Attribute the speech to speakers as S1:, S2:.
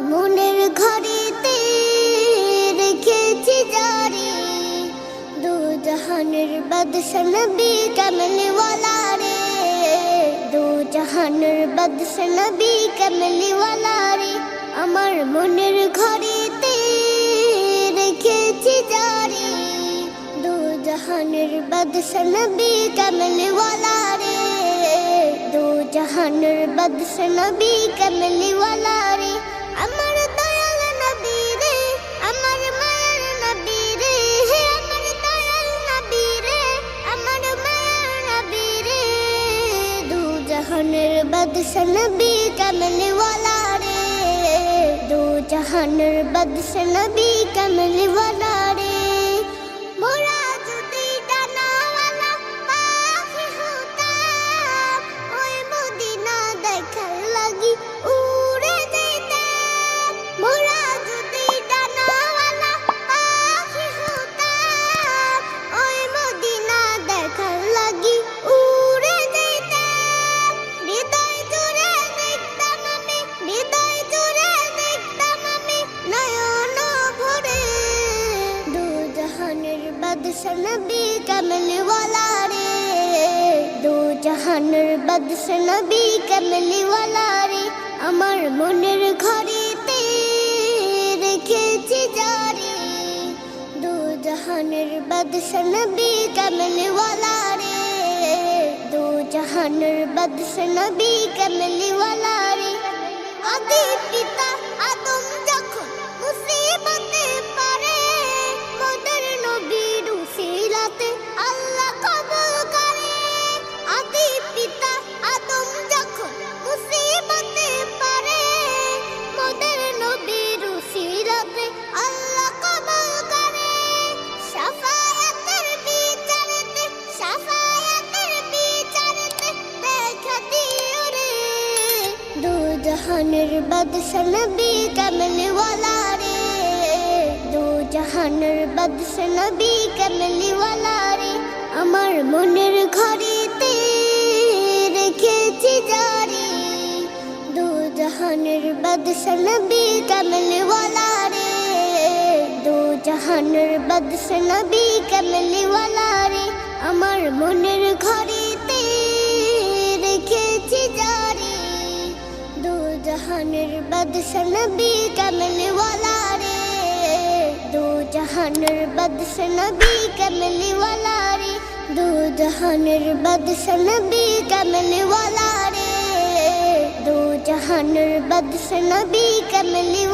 S1: মনের ঘরেতে রেখেছি জারি, দু জাহানের বাদশা নবী কামলিওয়ালা রে, দু জাহানের বাদশা নবী কামলিওয়ালা রে। আমার মনের ঘরেতে রেখেছি জারি, দু জাহানের বাদশা নবী কামলিওয়ালা রে, দু জাহানের বাদশা নবী কামলিওয়ালা রে। আমার দয়াল নবী রে, আমার মায়ার নবী রে, আমার দয়াল নবী রে, আমার মায়ার নবী রে, দু জাহানের বাদশা নবী কামলিওয়ালা রে, দু জাহানের বাদশা নবী কামলিওয়ালা রে। মোরা যদি ডানাওয়ালা পাখি হতাম, ওই মদিনা দেখার লাগি উড়ে যেতাম। মোরা যদি ডানাওয়ালা পাখি হতাম, ওই মদিনা দেখার লাগি উড়ে যেতাম। হৃদয় জুড়ে দেখতাম আমি, হৃদয় জুড়ে দেখতাম আমি নয়ন ভরে, দু জাহানের বাদশা নবী কামলিওয়ালা রে, দু জাহানের বাদশা নবী কামলিওয়ালা রে। আমার মনের ঘরেতে রেখেছি জারি, দু জাহানের বাদশা নবী কামলিওয়ালা রে, দু জাহানের বাদশা নবী কামলিওয়ালা রে। আদি পিতা আদম যখন মুসিবতে পড়ে, মোদের নবীর উসিলাতে আল্লাহ কবুল করে। আদি পিতা আদম যখন মুসিবতে পড়ে, মোদের নবীর উসিলাতে আল্লাহ কবুল করে। শাফায়াতের বিচারেতে, শাফায়াতের বিচারেতে দেখা দিও রে, দু জাহানের বাদশা নবী কামলিওয়ালা রে, দু জাহানের বাদশা নবী কামলিওয়ালা রে। আমার মনের ঘরেতে রেখেছি জারি, দু জাহানের বাদশা নবী কামলিওয়ালা রে, দু জাহানের বাদশা নবী কামলিওয়ালা রে। আমার মনের ঘরেতে রেখেছি জারি, দু জাহানের বাদশা নবী কামলিওয়ালা রে, দু জাহানের বাদশা নবী কামলিওয়ালা রে, দু জাহানের বাদশা নবী কামলিওয়ালা রে, দু জাহানের বাদশা নবী কামলিওয়ালা।